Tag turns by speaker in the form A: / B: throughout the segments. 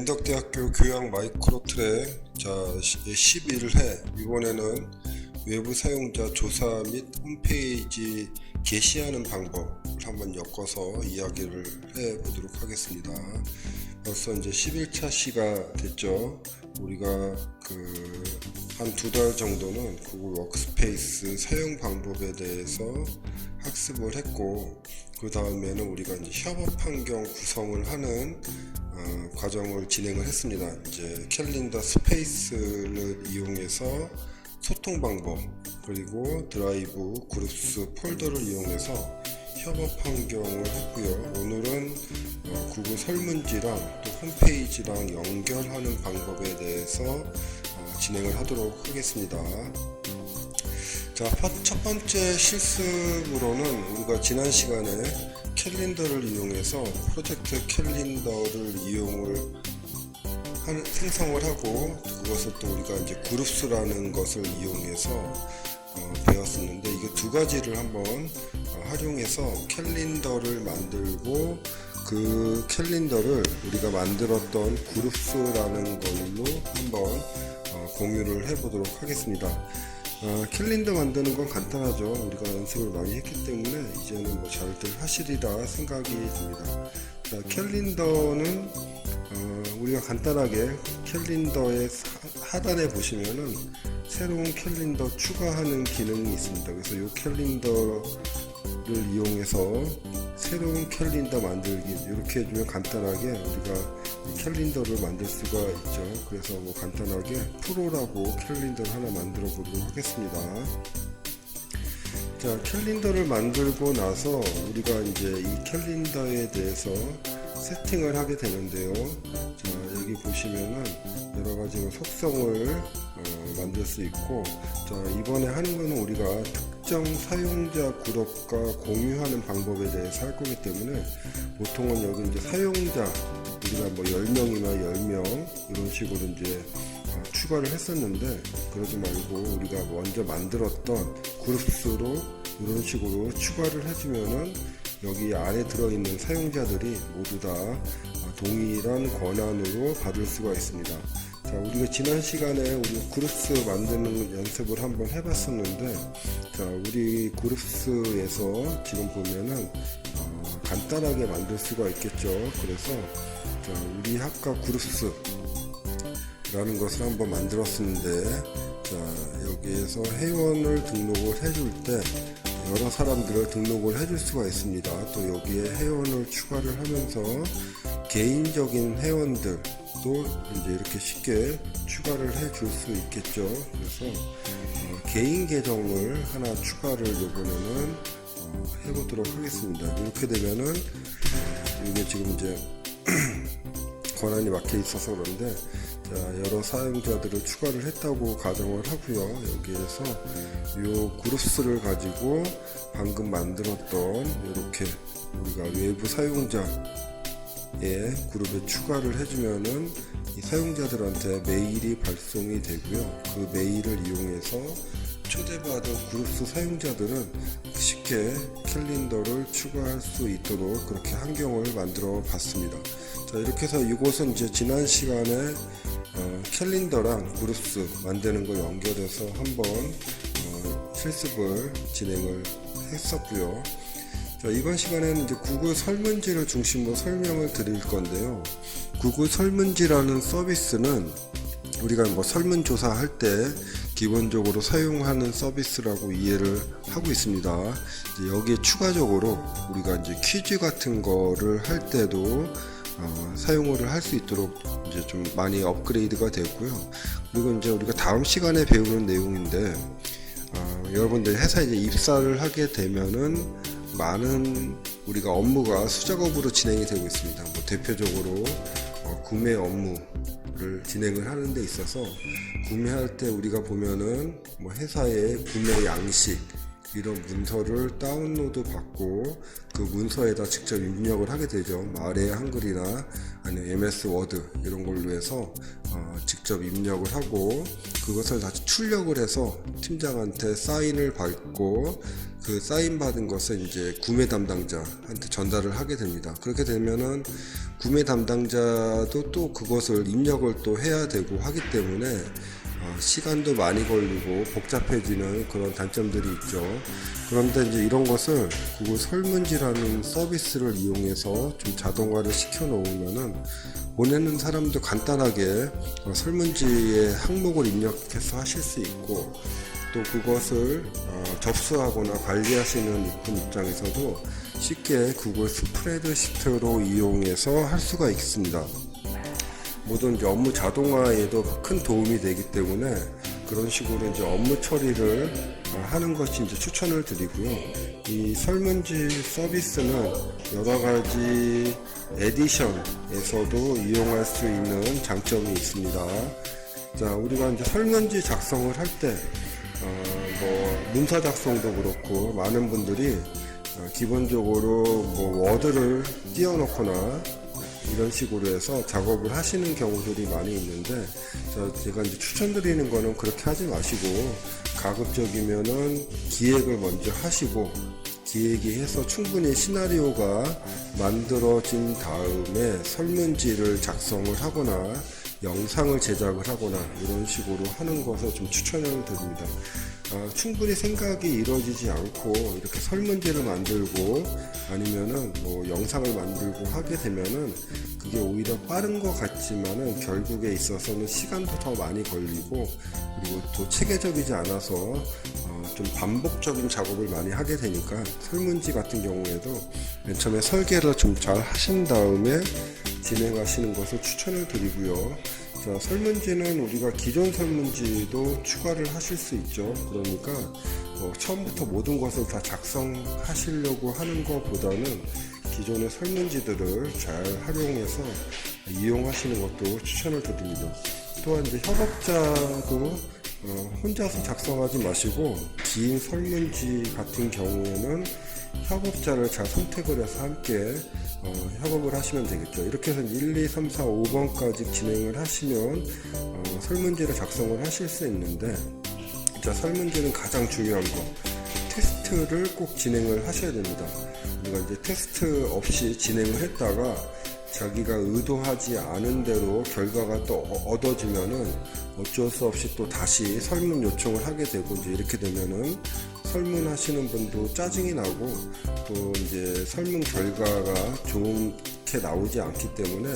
A: 인덕대학교 교양 마이크로 트랙 11회 이번에는 외부 사용자 조사 및 홈페이지 게시하는 방법을 한번 엮어서 이야기를 해 보도록 하겠습니다. 벌써 이제 11차 시가 됐죠. 우리가 한 2달 정도는 구글 워크스페이스 사용 방법에 대해서 학습을 했고, 그 다음에는 우리가 이제 협업 환경 구성을 하는 과정을 진행을 했습니다. 이제 캘린더 스페이스를 이용해서 소통 방법, 그리고 드라이브, 그룹스, 폴더를 이용해서 협업 환경을 했고요. 오늘은 구글 설문지랑 또 홈페이지랑 연결하는 방법에 대해서 진행을 하도록 하겠습니다. 자, 첫 번째 실습으로는 우리가 지난 시간에 캘린더를 이용해서 프로젝트 캘린더를 생성을 하고, 그것을 또 우리가 이제 그룹스라는 것을 이용해서 배웠었는데, 이게 두 가지를 한번 활용해서 캘린더를 만들고, 그 캘린더를 우리가 만들었던 그룹스라는 걸로 한번 공유를 해보도록 하겠습니다. 캘린더 만드는 건 간단하죠. 우리가 연습을 많이 했기 때문에 이제는 뭐 잘들 하시리라 생각이 듭니다. 자, 캘린더는 우리가 간단하게 캘린더의 하단에 보시면은 새로운 캘린더 추가하는 기능이 있습니다. 그래서 이 캘린더를 이용해서 새로운 캘린더 만들기, 이렇게 해주면 간단하게 우리가 캘린더를 만들 수가 있죠. 그래서 뭐 간단하게 프로라고 캘린더를 하나 만들어 보도록 하겠습니다. 자, 캘린더를 만들고 나서 우리가 이제 이 캘린더에 대해서 세팅을 하게 되는데요. 자, 여기 보시면은 여러 가지 속성을 만들 수 있고, 자, 이번에 하는 거는 우리가 특정 사용자 그룹과 공유하는 방법에 대해서 할 거기 때문에, 보통은 여기 이제 사용자, 우리가 뭐 10명이나 10명 이런 식으로 이제 추가를 했었는데, 그러지 말고 우리가 먼저 만들었던 그룹스로 이런 식으로 추가를 해주면은 여기 안에 들어있는 사용자들이 모두 다 동일한 권한으로 받을 수가 있습니다. 자, 우리가 지난 시간에 우리 그룹스 만드는 연습을 한번 해봤었는데, 자, 우리 그룹스에서 지금 보면은 간단하게 만들 수가 있겠죠. 그래서 자, 우리 학과 그룹스 라는 것을 한번 만들었는데, 자, 여기에서 회원을 등록을 해줄 때 여러 사람들을 등록을 해줄 수가 있습니다. 또 여기에 회원을 추가를 하면서 개인적인 회원들도 이제 이렇게 쉽게 추가를 해줄 수 있겠죠. 그래서 개인 계정을 하나 추가를 이번에는 해보도록 하겠습니다. 이렇게 되면은 이게 지금 이제 권한이 막혀 있어서 그런데, 자, 여러 사용자들을 추가를 했다고 가정을 하고요. 여기에서 이 그룹스를 가지고 방금 만들었던 이렇게 우리가 외부 사용자의 그룹에 추가를 해주면은 이 사용자들한테 메일이 발송이 되고요. 그 메일을 이용해서 초대받은 그룹스 사용자들은 쉽게 캘린더를 추가할 수 있도록 그렇게 환경을 만들어 봤습니다. 자, 이렇게 해서 이곳은 이제 지난 시간에 캘린더랑 그룹스 만드는 거 연결해서 한번 실습을 진행을 했었고요. 자, 이번 시간에는 이제 구글 설문지를 중심으로 설명을 드릴 건데요. 구글 설문지라는 서비스는 우리가 뭐 설문조사 할 때 기본적으로 사용하는 서비스라고 이해를 하고 있습니다. 이제 여기에 추가적으로 우리가 이제 퀴즈 같은 거를 할 때도 사용을 할 수 있도록 이제 좀 많이 업그레이드가 됐고요. 그리고 이제 우리가 다음 시간에 배우는 내용인데, 여러분들 회사에 이제 입사를 하게 되면은 많은 우리가 업무가 수작업으로 진행이 되고 있습니다. 뭐 대표적으로 구매 업무를 진행을 하는 데 있어서 구매할 때 우리가 보면은 뭐 회사의 구매 양식 이런 문서를 다운로드 받고 그 문서에다 직접 입력을 하게 되죠. 아래 한글이나 아니면 MS 워드 이런 걸로 해서 직접 입력을 하고, 그것을 다시 출력을 해서 팀장한테 사인을 받고, 그 사인 받은 것을 이제 구매 담당자한테 전달을 하게 됩니다. 그렇게 되면은 구매 담당자도 또 그것을 입력을 또 해야 되고 하기 때문에 시간도 많이 걸리고 복잡해지는 그런 단점들이 있죠. 그런데 이제 이런 것을 구글 설문지라는 서비스를 이용해서 좀 자동화를 시켜 놓으면은 보내는 사람도 간단하게 설문지의 항목을 입력해서 하실 수 있고, 또 그것을 접수하거나 관리하시는 분 입장에서도 쉽게 구글 스프레드시트로 이용해서 할 수가 있습니다. 모든 이제 업무 자동화에도 큰 도움이 되기 때문에 그런 식으로 이제 업무 처리를 하는 것이 이제 추천을 드리고요. 이 설문지 서비스는 여러 가지 에디션에서도 이용할 수 있는 장점이 있습니다. 자, 우리가 이제 설문지 작성을 할 때 문서 작성도 그렇고 많은 분들이 기본적으로 워드를 띄워놓거나 이런 식으로 해서 작업을 하시는 경우들이 많이 있는데, 제가 이제 추천드리는 거는 그렇게 하지 마시고 가급적이면은 기획을 먼저 하시고, 기획이 해서 충분히 시나리오가 만들어진 다음에 설문지를 작성을 하거나 영상을 제작을 하거나 이런 식으로 하는 것을 좀 추천을 드립니다. 충분히 생각이 이루어지지 않고 이렇게 설문지를 만들고 아니면은 영상을 만들고 하게 되면은 그게 오히려 빠른 것 같지만은 결국에 있어서는 시간도 더 많이 걸리고, 그리고 또 체계적이지 않아서 좀 반복적인 작업을 많이 하게 되니까 설문지 같은 경우에도 맨 처음에 설계를 좀 잘 하신 다음에 진행하시는 것을 추천을 드리고요. 자, 설문지는 우리가 기존 설문지도 추가를 하실 수 있죠. 그러니까 처음부터 모든 것을 다 작성하시려고 하는 것보다는 기존의 설문지들을 잘 활용해서 이용하시는 것도 추천을 드립니다. 또한 이제 협업자도 혼자서 작성하지 마시고 긴 설문지 같은 경우에는 협업자를 잘 선택을 해서 함께 협업을 하시면 되겠죠. 이렇게 해서 1, 2, 3, 4, 5번까지 진행을 하시면 설문지를 작성을 하실 수 있는데, 자, 설문지는 가장 중요한 거, 테스트를 꼭 진행을 하셔야 됩니다. 우리가 이제 테스트 없이 진행을 했다가 자기가 의도하지 않은 대로 결과가 또 얻어지면은 어쩔 수 없이 또 다시 설문 요청을 하게 되고, 이제 이렇게 되면은 설문하시는 분도 짜증이 나고 또 이제 설문 결과가 좋게 나오지 않기 때문에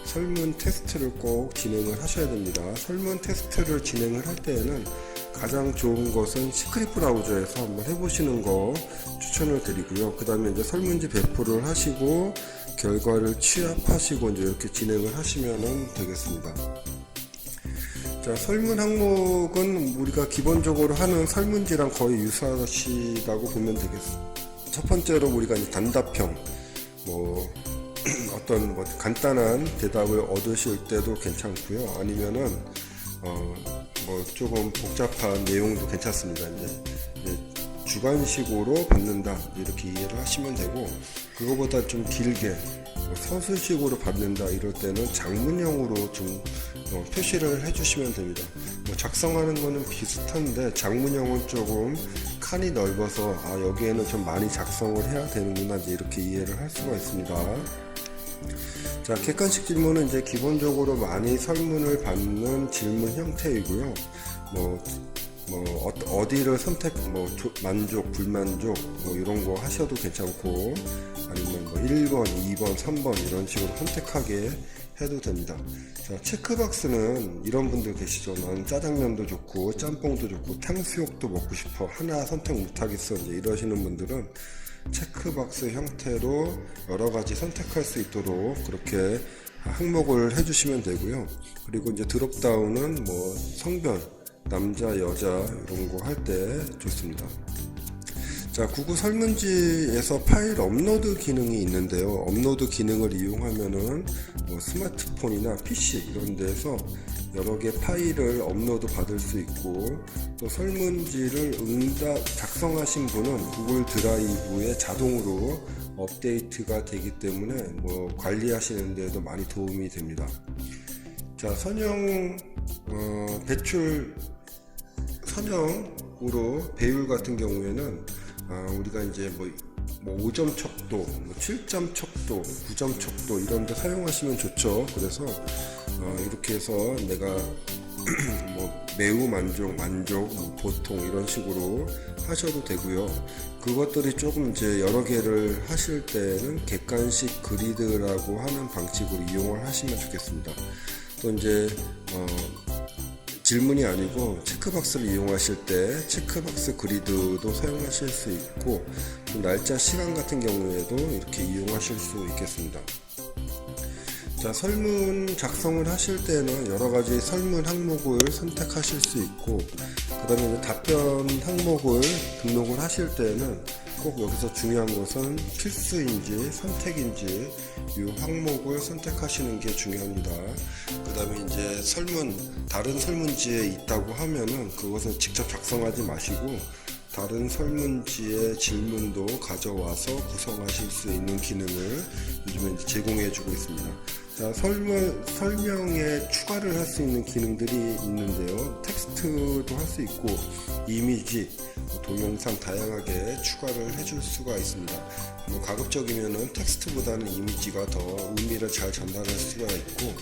A: 설문 테스트를 꼭 진행을 하셔야 됩니다. 설문 테스트를 진행을 할 때에는 가장 좋은 것은 스크립 브라우저에서 한번 해보시는 거 추천을 드리고요. 그 다음에 이제 설문지 배포를 하시고 결과를 취합하시고 이제 이렇게 진행을 하시면 되겠습니다. 자, 설문 항목은 우리가 기본적으로 하는 설문지랑 거의 유사하시다고 보면 되겠습니다. 첫 번째로 우리가 이제 단답형, 어떤 간단한 대답을 얻으실 때도 괜찮고요. 아니면은 조금 복잡한 내용도 괜찮습니다. 이제 주관식으로 받는다 이렇게 이해를 하시면 되고, 그거보다 좀 길게 서술식으로 받는다 이럴 때는 장문형으로 좀 표시를 해주시면 됩니다. 작성하는 거는 비슷한데 장문형은 조금 칸이 넓어서 여기에는 좀 많이 작성을 해야 되는구나 이렇게 이해를 할 수가 있습니다. 자, 객관식 질문은 이제 기본적으로 많이 설문을 받는 질문 형태이고요. 어디를 선택, 만족, 불만족, 이런 거 하셔도 괜찮고, 아니면 1번, 2번, 3번 이런 식으로 선택하게 해도 됩니다. 자, 체크박스는 이런 분들 계시죠. 나는 짜장면도 좋고, 짬뽕도 좋고, 탕수육도 먹고 싶어. 하나 선택 못하겠어. 이제 이러시는 분들은 체크박스 형태로 여러 가지 선택할 수 있도록 그렇게 항목을 해주시면 되고요. 그리고 이제 드롭다운은 성별, 남자, 여자 이런 거 할 때 좋습니다. 자, 구글 설문지에서 파일 업로드 기능이 있는데요. 업로드 기능을 이용하면은 스마트폰이나 PC 이런 데서 여러 개 파일을 업로드 받을 수 있고, 또 설문지를 작성하신 분은 구글 드라이브에 자동으로 업데이트가 되기 때문에 관리하시는 데도 많이 도움이 됩니다. 자, 선형으로 배율 같은 경우에는 우리가 이제 뭐 5점 척도, 7점 척도, 9점 척도 이런 데 사용하시면 좋죠. 그래서 이렇게 해서 내가 뭐 매우 만족, 뭐 보통 이런 식으로 하셔도 되고요. 그것들이 조금 이제 여러 개를 하실 때는 객관식 그리드라고 하는 방식으로 이용을 하시면 좋겠습니다. 또 이제 질문이 아니고 체크박스를 이용하실 때 체크박스 그리드도 사용하실 수 있고, 또 날짜 시간 같은 경우에도 이렇게 이용하실 수 있겠습니다. 자, 설문 작성을 하실 때는 여러 가지 설문 항목을 선택하실 수 있고, 그 다음에 답변 항목을 등록을 하실 때는 꼭 여기서 중요한 것은 필수인지 선택인지 이 항목을 선택하시는 게 중요합니다. 그 다음에 이제 다른 설문지에 있다고 하면은 그것을 직접 작성하지 마시고 다른 설문지의 질문도 가져와서 구성하실 수 있는 기능을 요즘에 이제 제공해 주고 있습니다. 자, 설명에 추가를 할 수 있는 기능들이 있는데요. 텍스트도 할 수 있고, 이미지, 동영상 다양하게 추가를 해줄 수가 있습니다. 가급적이면은 텍스트보다는 이미지가 더 의미를 잘 전달할 수가 있고,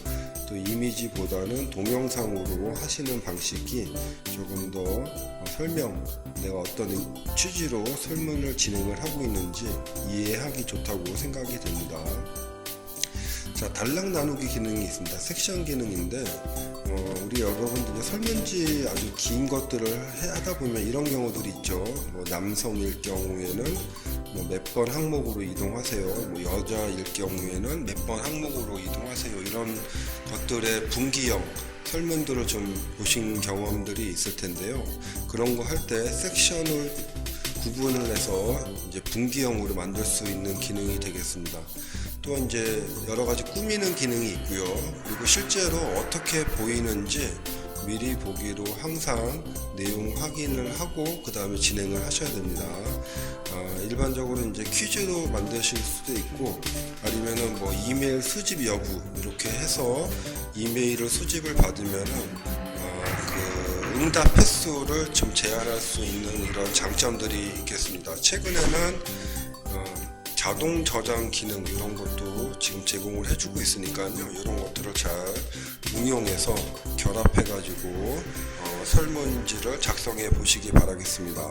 A: 또 이미지보다는 동영상으로 하시는 방식이 조금 더 내가 어떤 취지로 설문을 진행을 하고 있는지 이해하기 좋다고 생각이 됩니다. 자, 단락 나누기 기능이 있습니다. 섹션 기능인데 우리 여러분들이 설문지 아주 긴 것들을 하다 보면 이런 경우들이 있죠. 남성일 경우에는 몇 번 항목으로 이동하세요. 여자일 경우에는 몇 번 항목으로 이동하세요. 이런 것들의 분기형 설문들을 좀 보신 경험들이 있을 텐데요. 그런 거 할 때 섹션을 구분을 해서 이제 분기형으로 만들 수 있는 기능이 되겠습니다. 또 이제 여러 가지 꾸미는 기능이 있고요. 그리고 실제로 어떻게 보이는지 미리 보기로 항상 내용 확인을 하고 그 다음에 진행을 하셔야 됩니다. 일반적으로 이제 퀴즈로 만드실 수도 있고, 아니면은 이메일 수집 여부 이렇게 해서 이메일을 수집을 받으면은 그 응답 횟수를 좀 제한할 수 있는 이런 장점들이 있겠습니다. 최근에는 자동 저장 기능 이런 것도 지금 제공을 해주고 있으니까요. 이런 것들을 잘 응용해서 결합해 가지고 설문지를 작성해 보시기 바라겠습니다.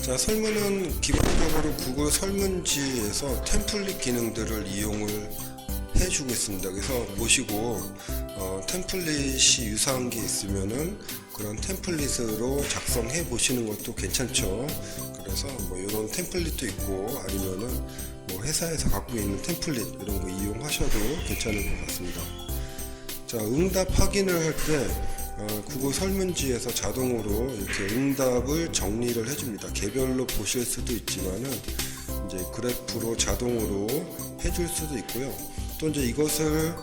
A: 자, 설문은 기본적으로 구글 설문지에서 템플릿 기능들을 이용을 해주고 있습니다. 그래서 보시고 템플릿이 유사한 게 있으면은 그런 템플릿으로 작성해 보시는 것도 괜찮죠. 그래서 이런 템플릿도 있고, 아니면은 회사에서 갖고 있는 템플릿 이런 거 이용하셔도 괜찮을 것 같습니다. 자, 응답 확인을 할 때 구글 설문지에서 자동으로 이렇게 응답을 정리를 해줍니다. 개별로 보실 수도 있지만은 이제 그래프로 자동으로 해줄 수도 있고요. 또 이제 이것을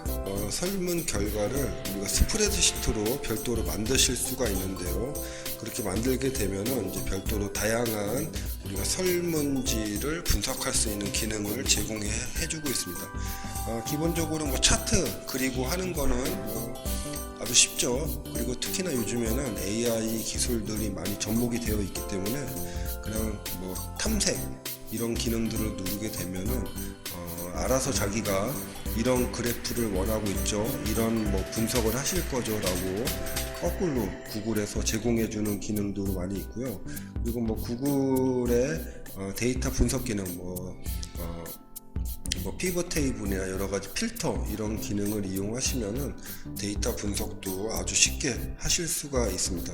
A: 설문 결과를 우리가 스프레드시트로 별도로 만드실 수가 있는데요. 그렇게 만들게 되면은 이제 별도로 다양한 우리가 설문지를 분석할 수 있는 기능을 제공해 주고 있습니다. 기본적으로 차트 그리고 하는 거는 아주 쉽죠. 그리고 특히나 요즘에는 AI 기술들이 많이 접목이 되어 있기 때문에 그냥 탐색 이런 기능들을 누르게 되면은 알아서 자기가 이런 그래프를 원하고 있죠, 이런 분석을 하실 거죠 라고 거꾸로 구글에서 제공해주는 기능도 많이 있고요. 그리고 구글의 데이터 분석 기능, 피벗 테이블이나 여러 가지 필터 이런 기능을 이용하시면은 데이터 분석도 아주 쉽게 하실 수가 있습니다.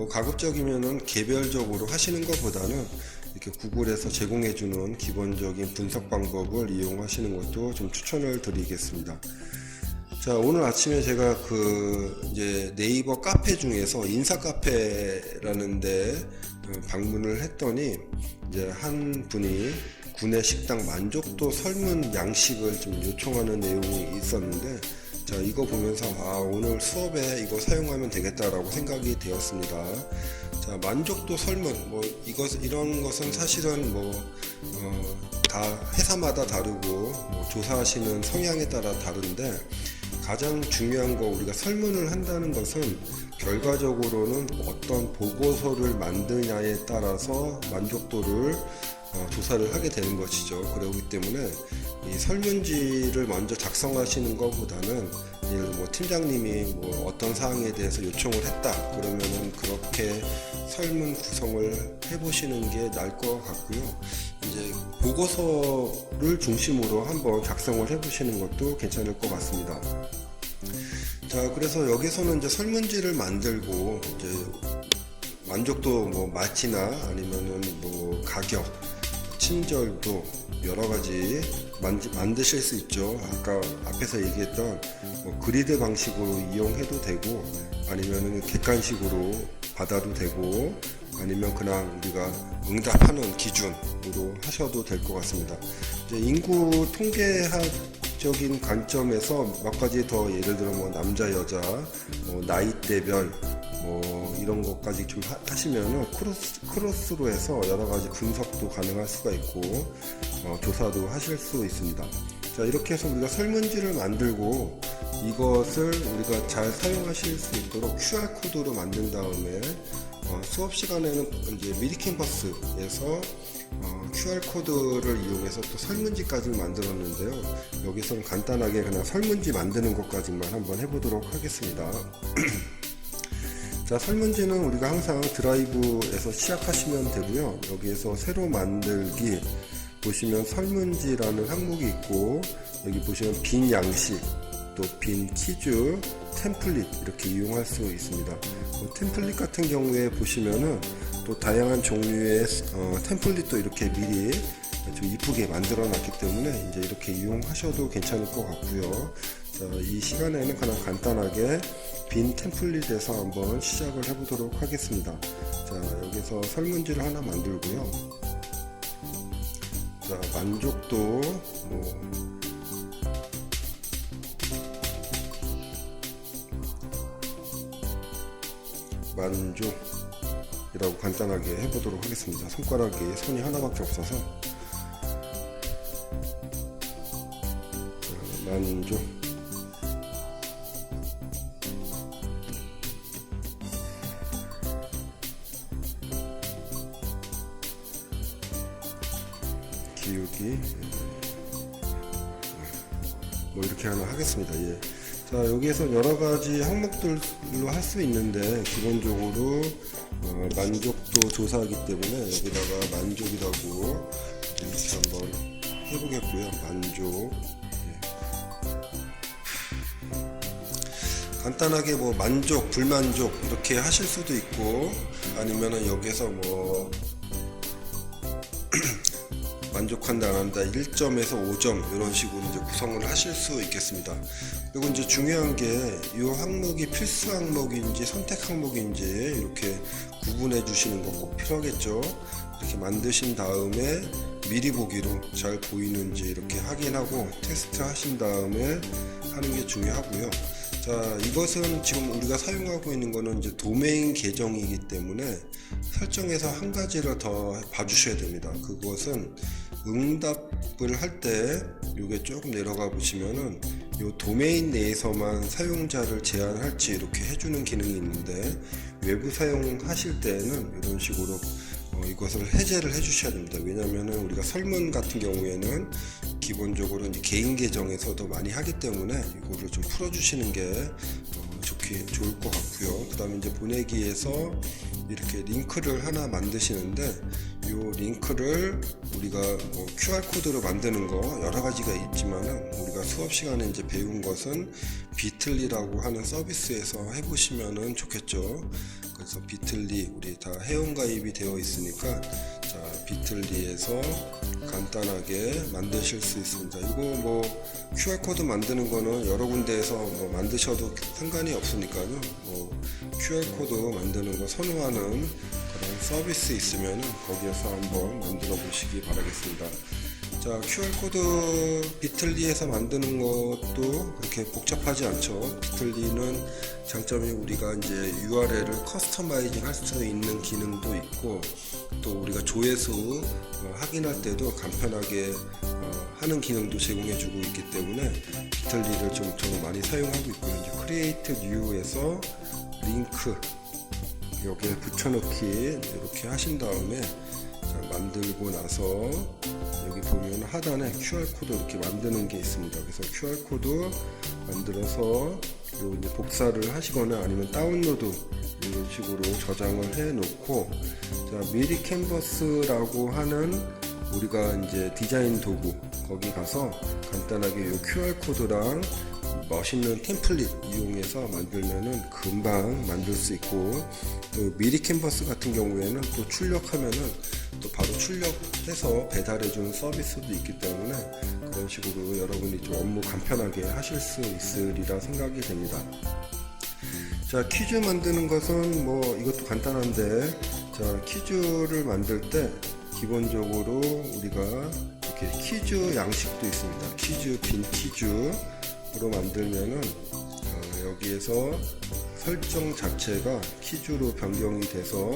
A: 가급적이면은 개별적으로 하시는 것보다는 이렇게 구글에서 제공해주는 기본적인 분석 방법을 이용하시는 것도 좀 추천을 드리겠습니다. 자, 오늘 아침에 제가 이제 네이버 카페 중에서 인사 카페라는 데 방문을 했더니 이제 한 분이 구내 식당 만족도 설문 양식을 좀 요청하는 내용이 있었는데, 자, 이거 보면서 오늘 수업에 이거 사용하면 되겠다라고 생각이 되었습니다. 자, 만족도 설문 이런 것은 사실은 다 회사마다 다르고 조사하시는 성향에 따라 다른데, 가장 중요한 거 우리가 설문을 한다는 것은 결과적으로는 어떤 보고서를 만드냐에 따라서 만족도를 조사를 하게 되는 것이죠. 그러기 때문에 이 설문지를 먼저 작성하시는 것보다는 예를 들어 뭐 팀장님이 뭐 어떤 사항에 대해서 요청을 했다 그러면은 그렇게 설문 구성을 해보시는 게 나을 것 같고요. 이제 보고서를 중심으로 한번 작성을 해보시는 것도 괜찮을 것 같습니다. 자, 그래서 여기서는 이제 설문지를 만들고 이제 만족도 뭐 맛이나 아니면은 뭐 가격, 친절도 여러 가지 만드실 수 있죠. 아까 앞에서 얘기했던 뭐 그리드 방식으로 이용해도 되고 아니면은 객관식으로 받아도 되고 아니면 그냥 우리가 응답하는 기준으로 하셔도 될 것 같습니다. 이제 인구 통계학적인 관점에서 몇 가지 더 예를 들어 뭐 남자 여자 뭐 나이대별 뭐 이런 것까지 좀 하시면은 크로스로 해서 여러 가지 분석도 가능할 수가 있고 조사도 하실 수 있습니다. 자, 이렇게 해서 우리가 설문지를 만들고 이것을 우리가 잘 사용하실 수 있도록 QR코드로 만든 다음에 수업 시간에는 이제 미리캠퍼스에서 QR코드를 이용해서 또 설문지까지 만들었는데요. 여기서는 간단하게 그냥 설문지 만드는 것까지만 한번 해보도록 하겠습니다. 자, 설문지는 우리가 항상 드라이브에서 시작하시면 되고요. 여기에서 새로 만들기 보시면 설문지라는 항목이 있고 여기 보시면 빈 양식 또 빈 퀴즈 템플릿 이렇게 이용할 수 있습니다. 템플릿 같은 경우에 보시면은 또 다양한 종류의 템플릿도 이렇게 미리 좀 이쁘게 만들어 놨기 때문에 이제 이렇게 이용하셔도 괜찮을 것 같고요. 자, 이 시간에는 그냥 간단하게 빈 템플릿에서 한번 시작을 해보도록 하겠습니다. 자, 여기서 설문지를 하나 만들고요. 자, 만족도 만족이라고 간단하게 해보도록 하겠습니다. 손가락이 손이 하나밖에 없어서 만족 기울기 뭐 이렇게 하나 하겠습니다. 예. 자, 여기에서 여러 가지 항목들로 할 수 있는데 기본적으로 만족도 조사하기 때문에 여기다가 만족이라고 이렇게 한번 해보겠고요. 만족. 예. 간단하게 뭐 만족, 불만족 이렇게 하실 수도 있고 아니면은 여기서 뭐 만족한다 안 한다 1점에서 5점 이런 식으로 이제 구성을 하실 수 있겠습니다. 그리고 이제 중요한 게 이 항목이 필수 항목인지 선택 항목인지 이렇게 구분해 주시는 거 꼭 필요하겠죠. 이렇게 만드신 다음에 미리 보기로 잘 보이는지 이렇게 확인하고 테스트 하신 다음에 하는 게 중요하고요. 자, 이것은 지금 우리가 사용하고 있는 거는 이제 도메인 계정이기 때문에 설정에서 한 가지를 더 봐주셔야 됩니다. 그것은 응답을 할 때 이게 조금 내려가 보시면은 이 도메인 내에서만 사용자를 제한할지 이렇게 해주는 기능이 있는데 외부 사용하실 때는 이런 식으로 이것을 해제를 해주셔야 됩니다. 왜냐하면 우리가 설문 같은 경우에는 기본적으로 이제 개인 계정에서도 많이 하기 때문에 이거를 좀 풀어주시는 게 좋을 것 같고요. 그 다음에 이제 보내기에서 이렇게 링크를 하나 만드시는데 이 링크를 우리가 뭐 QR코드로 만드는 거 여러 가지가 있지만은 우리가 수업 시간에 이제 배운 것은 비틀리라고 하는 서비스에서 해보시면은 좋겠죠. 그래서 비틀리 우리 다 회원가입이 되어 있으니까 자, 비틀리에서 간단하게 만드실 수 있습니다. 이거 뭐 QR코드 만드는 거는 여러 군데에서 뭐 만드셔도 상관이 없으니까요. 뭐 QR코드 만드는 거 선호하는 그런 서비스 있으면 거기에서 한번 만들어 보시기 바라겠습니다. 자, QR코드 비틀리에서 만드는 것도 그렇게 복잡하지 않죠. 비틀리는 장점이 우리가 이제 URL을 커스터마이징 할 수 있는 기능도 있고 또 우리가 조회수 확인할 때도 간편하게 하는 기능도 제공해 주고 있기 때문에 비틀리를 좀 저는 많이 사용하고 있고요. 이제 크리에이트 뉴에서 링크 여기에 붙여넣기 이렇게 하신 다음에 만들고 나서 여기 보면 하단에 QR코드 이렇게 만드는 게 있습니다. 그래서 QR코드 만들어서 이제 복사를 하시거나 아니면 다운로드 이런 식으로 저장을 해 놓고, 미리 캔버스라고 하는 우리가 이제 디자인 도구 거기 가서 간단하게 이 QR코드랑 멋있는 템플릿 이용해서 만들면은 금방 만들 수 있고, 또 미리 캔버스 같은 경우에는 또 출력하면은 또 바로 출력해서 배달해주는 서비스도 있기 때문에 그런 식으로 여러분이 좀 업무 간편하게 하실 수 있으리라 생각이 됩니다. 자, 퀴즈 만드는 것은 뭐 이것도 간단한데, 자, 퀴즈를 만들 때 기본적으로 우리가 이렇게 퀴즈 양식도 있습니다. 퀴즈, 빈 퀴즈로 만들면은 여기에서 설정 자체가 퀴즈로 변경이 돼서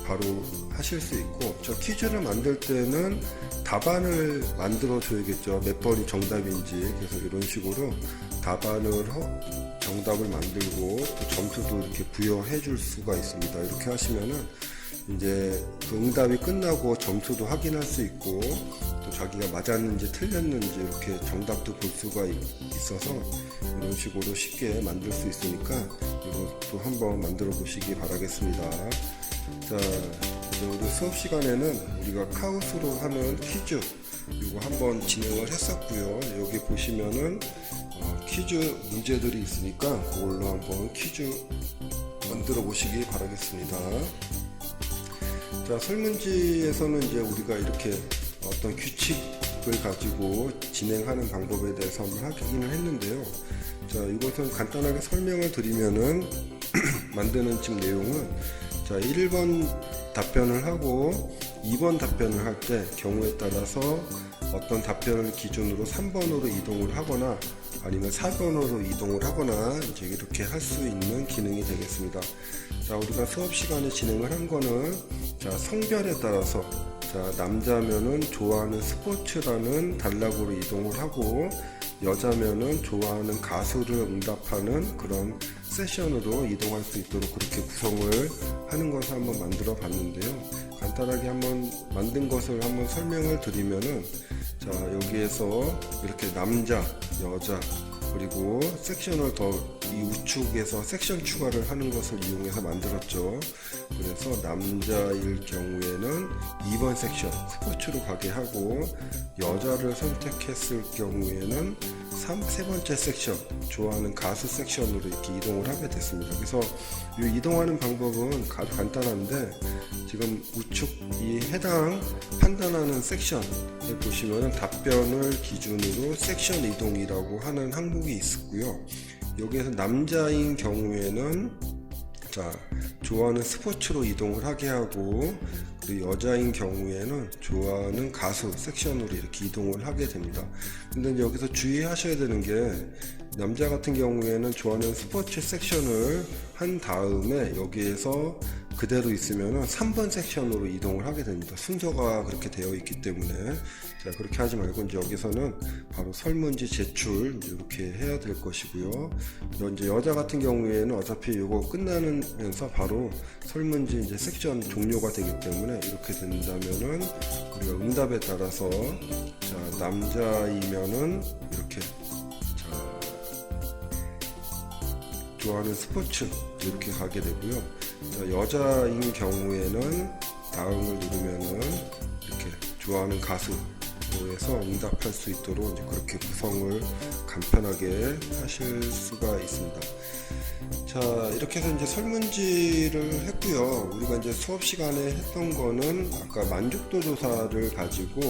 A: 바로 하실 수 있고, 저 퀴즈를 만들 때는 답안을 만들어 줘야겠죠. 몇 번이 정답인지. 그래서 이런 식으로 답안을 정답을 만들고 또 점수도 이렇게 부여해 줄 수가 있습니다. 이렇게 하시면은 이제 그 응답이 끝나고 점수도 확인할 수 있고, 또 자기가 맞았는지 틀렸는지 이렇게 정답도 볼 수가 있어서 이런 식으로 쉽게 만들 수 있으니까 이것도 한번 만들어 보시기 바라겠습니다. 자, 이제 우리 수업 시간에는 우리가 카우스로 하는 퀴즈 이거 한번 진행을 했었고요. 여기 보시면은 퀴즈 문제들이 있으니까 그걸로 한번 퀴즈 만들어 보시기 바라겠습니다. 자, 설문지에서는 이제 우리가 이렇게 어떤 규칙을 가지고 진행하는 방법에 대해서 한번 하기는 했는데요. 자, 이것은 간단하게 설명을 드리면은 만드는 지금 내용은, 자, 1번 답변을 하고 2번 답변을 할 때 경우에 따라서 어떤 답변을 기준으로 3번으로 이동을 하거나 아니면 4번으로 이동을 하거나 이제 이렇게 할 수 있는 기능이 되겠습니다. 자, 우리가 수업 시간에 진행을 한 거는, 자, 성별에 따라서, 자, 남자면은 좋아하는 스포츠라는 단락으로 이동을 하고, 여자면은 좋아하는 가수를 응답하는 그런 세션으로 이동할 수 있도록 그렇게 구성을 하는 것을 한번 만들어 봤는데요. 간단하게 한번 만든 것을 한번 설명을 드리면은, 자, 여기에서 이렇게 남자, 여자, 그리고 섹션을 더 이 우측에서 섹션 추가를 하는 것을 이용해서 만들었죠. 그래서 남자일 경우에는 2번 섹션 스포츠로 가게 하고, 여자를 선택했을 경우에는 세 번째 섹션 좋아하는 가수 섹션으로 이렇게 이동을 하게 됐습니다. 그래서 이 이동하는 방법은 아주 간단한데, 지금 우측 이 해당 판단하는 섹션에 보시면은 답변을 기준으로 섹션 이동이라고 하는 항목이 있었고요. 여기에서 남자인 경우에는, 자, 좋아하는 스포츠로 이동을 하게 하고, 그리고 여자인 경우에는 좋아하는 가수 섹션으로 이렇게 이동을 하게 됩니다. 근데 여기서 주의하셔야 되는 게, 남자 같은 경우에는 좋아하는 스포츠 섹션을 한 다음에 여기에서 그대로 있으면 3번 섹션으로 이동을 하게 됩니다. 순서가 그렇게 되어 있기 때문에. 자, 그렇게 하지 말고 이제 여기서는 바로 설문지 제출 이렇게 해야 될 것이고요. 이제 여자 같은 경우에는 어차피 이거 끝나면서 바로 설문지 이제 섹션 종료가 되기 때문에 이렇게 된다면은 우리가 응답에 따라서, 자, 남자이면은 이렇게, 자, 좋아하는 스포츠 이렇게 가게 되고요. 자, 여자인 경우에는 다음을 누르면은 이렇게 좋아하는 가수로 해서 응답할 수 있도록 이제 그렇게 구성을 간편하게 하실 수가 있습니다. 자, 이렇게 해서 이제 설문지를 했고요. 우리가 이제 수업 시간에 했던 거는 아까 만족도 조사를 가지고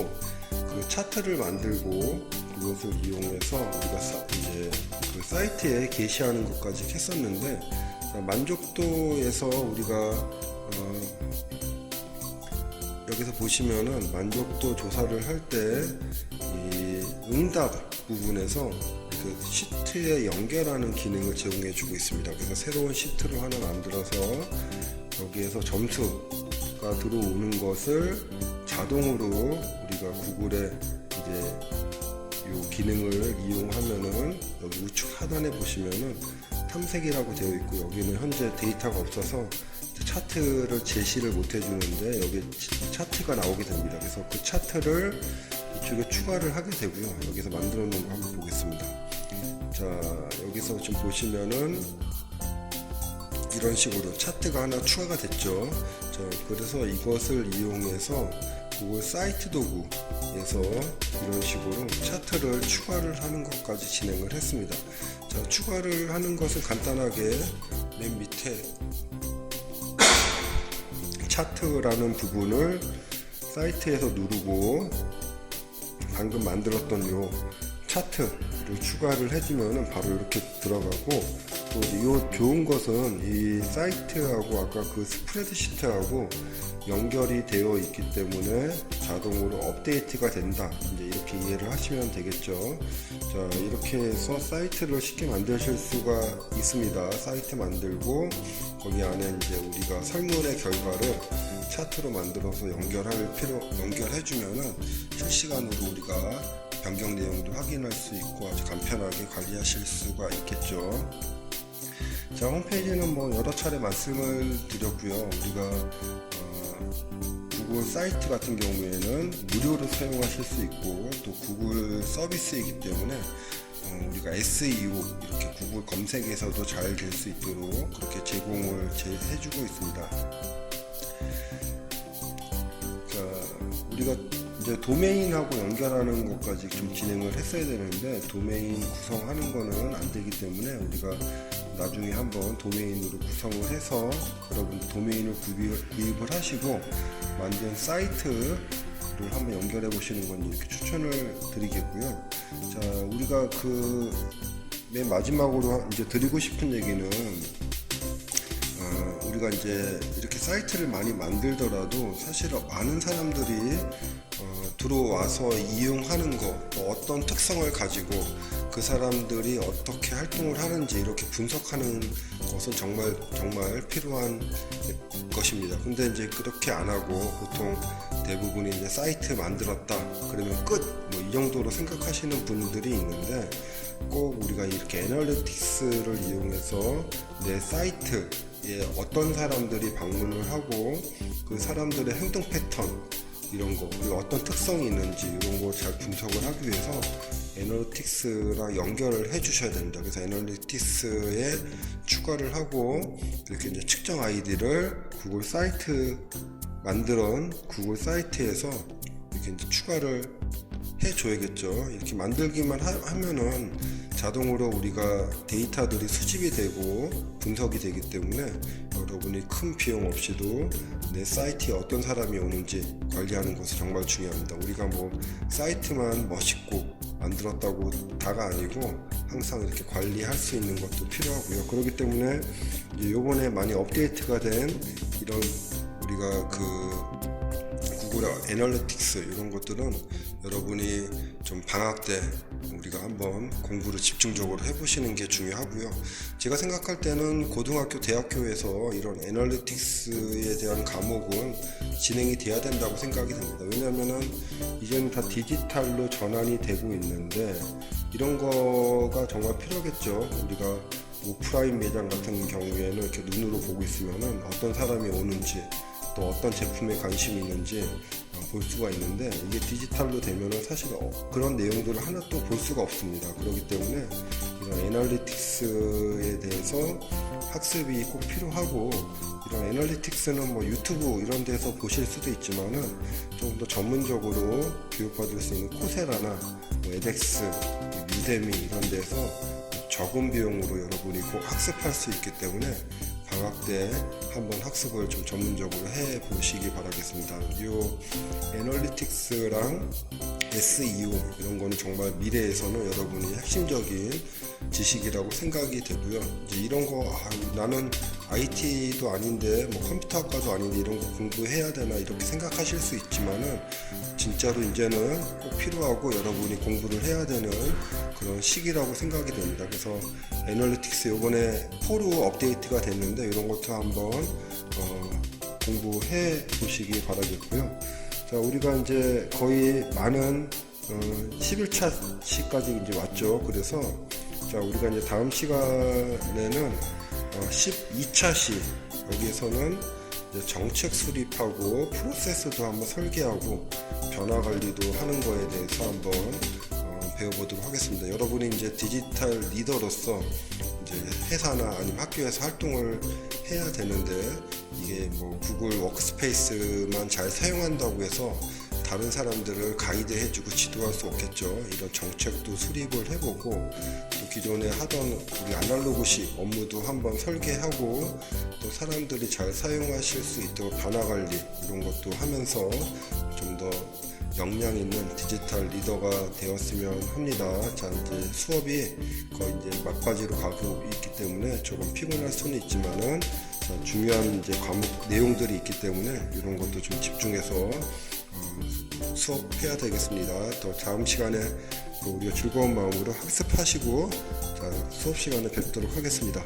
A: 그 차트를 만들고 그것을 이용해서 우리가 이제 그 사이트에 게시하는 것까지 했었는데, 만족도에서 우리가 여기서 보시면은 만족도 조사를 할 때 이 응답 부분에서 그 시트에 연결하는 기능을 제공해 주고 있습니다. 그래서 새로운 시트를 하나 만들어서 여기에서 점수가 들어오는 것을 자동으로 우리가 구글에 이제 이 기능을 이용하면은 여기 우측 하단에 보시면은 탐색이라고 되어 있고, 여기는 현재 데이터가 없어서 차트를 제시를 못 해주는데 여기 차트가 나오게 됩니다. 그래서 그 차트를 이쪽에 추가를 하게 되고요. 여기서 만들어 놓은 거 한번 보겠습니다. 자, 여기서 지금 보시면은 이런 식으로 차트가 하나 추가가 됐죠. 자, 그래서 이것을 이용해서 구글 사이트 도구에서 이런 식으로 차트를 추가를 하는 것까지 진행을 했습니다. 자, 추가를 하는 것은 간단하게 맨 밑에 차트라는 부분을 사이트에서 누르고 방금 만들었던 요 차트를 추가를 해주면 바로 이렇게 들어가고, 또 이 좋은 것은 이 사이트하고 아까 그 스프레드시트하고 연결이 되어 있기 때문에 자동으로 업데이트가 된다, 이제 이렇게 이해를 하시면 되겠죠. 자, 이렇게 해서 사이트를 쉽게 만드실 수가 있습니다. 사이트 만들고 거기 안에 이제 우리가 설문의 결과를 차트로 만들어서 연결해 주면은 실시간으로 우리가 변경 내용도 확인할 수 있고 아주 간편하게 관리하실 수가 있겠죠. 자, 홈페이지는 뭐 여러 차례 말씀을 드렸고요. 우리가 구글 사이트 같은 경우에는 무료로 사용하실 수 있고, 또 구글 서비스이기 때문에 우리가 SEO 이렇게 구글 검색에서도 잘 될 수 있도록 그렇게 제공을 해주고 있습니다. 자, 우리가 이제 도메인하고 연결하는 것까지 좀 진행을 했어야 되는데 도메인 구성하는 거는 안 되기 때문에 우리가 나중에 한번 도메인으로 구성을 해서 여러분 도메인을 구입을 하시고 만든 사이트를 한번 연결해 보시는 건 이렇게 추천을 드리겠고요. 자, 우리가 그 맨 마지막으로 이제 드리고 싶은 얘기는 우리가 이제 이렇게 사이트를 많이 만들더라도 사실 많은 사람들이 들어와서 이용하는 거, 또 어떤 특성을 가지고 그 사람들이 어떻게 활동을 하는지 이렇게 분석하는 것은 정말 필요한 것입니다. 근데 이제 그렇게 안 하고 보통 대부분이 이제 사이트 만들었다 그러면 끝, 뭐 이 정도로 생각하시는 분들이 있는데, 꼭 우리가 이렇게 애널리틱스를 이용해서 내 사이트에 어떤 사람들이 방문을 하고 그 사람들의 행동 패턴 이런 거, 그리고 어떤 특성이 있는지 이런 거 잘 분석을 하기 위해서 애널리틱스랑 연결을 해 주셔야 됩니다. 그래서 애널리틱스에 추가를 하고 이렇게 이제 측정 아이디를 구글 사이트 만들은 구글 사이트에서 이렇게 이제 추가를 해 줘야겠죠. 이렇게 만들기만 하면은 자동으로 우리가 데이터들이 수집이 되고 분석이 되기 때문에 여러분이 큰 비용 없이도 내 사이트에 어떤 사람이 오는지 관리하는 것이 정말 중요합니다. 우리가 뭐 사이트만 멋있고 만들었다고 다가 아니고 항상 이렇게 관리할 수 있는 것도 필요하고요. 그렇기 때문에 이번에 많이 업데이트가 된 이런 우리가 그 구글 애널리틱스 이런 것들은 여러분이 좀 방학 때 우리가 한번 공부를 집중적으로 해보시는 게 중요하고요. 제가 생각할 때는 고등학교, 대학교에서 이런 애널리틱스에 대한 과목은 진행이 돼야 된다고 생각이 듭니다. 왜냐하면은 이제는 다 디지털로 전환이 되고 있는데 이런 거가 정말 필요하겠죠. 우리가 오프라인 매장 같은 경우에는 이렇게 눈으로 보고 있으면은 어떤 사람이 오는지 또 어떤 제품에 관심이 있는지 볼 수가 있는데, 이게 디지털로 되면은 사실 그런 내용들을 하나 또 볼 수가 없습니다. 그렇기 때문에 이런 애널리틱스에 대해서 학습이 꼭 필요하고, 이런 애널리틱스는 뭐 유튜브 이런 데서 보실 수도 있지만은 좀 더 전문적으로 교육받을 수 있는 코세라나 뭐 에덱스, 유데미 이런 데서 적은 비용으로 여러분이 꼭 학습할 수 있기 때문에 방학 때 한번 학습을 좀 전문적으로 해 보시기 바라겠습니다. 이 애널리틱스랑 SEO 이런 거는 정말 미래에서는 여러분이 핵심적인 지식이라고 생각이 되고요. 이제 이런 거 나는 IT도 아닌데 뭐 컴퓨터학과도 아닌데 이런 거 공부해야 되나 이렇게 생각하실 수 있지만은 진짜로 이제는 꼭 필요하고 여러분이 공부를 해야 되는 그런 시기라고 생각이 됩니다. 그래서 애널리틱스 요번에 4로 업데이트가 됐는데 이런 것도 한번 공부해 보시기 바라겠고요. 자, 우리가 이제 거의 많은 11차 시까지 이제 왔죠. 그래서 자, 우리가 이제 다음 시간에는 12차시 여기에서는 이제 정책 수립하고 프로세스도 한번 설계하고 변화 관리도 하는 거에 대해서 한번 배워보도록 하겠습니다. 여러분이 이제 디지털 리더로서 이제 회사나 아니면 학교에서 활동을 해야 되는데 이게 뭐 구글 워크스페이스만 잘 사용한다고 해서 다른 사람들을 가이드 해주고 지도할 수 없겠죠. 이런 정책도 수립을 해보고 또 기존에 하던 우리 아날로그식 업무도 한번 설계하고 또 사람들이 잘 사용하실 수 있도록 변화 관리 이런 것도 하면서 좀 더 역량 있는 디지털 리더가 되었으면 합니다. 자, 이제 수업이 거의 이제 막바지로 가고 있기 때문에 조금 피곤할 수는 있지만은 중요한 이제 과목 내용들이 있기 때문에 이런 것도 좀 집중해서 수업해야 되겠습니다. 또 다음 시간에 우리가 즐거운 마음으로 학습하시고 수업 시간에 뵙도록 하겠습니다.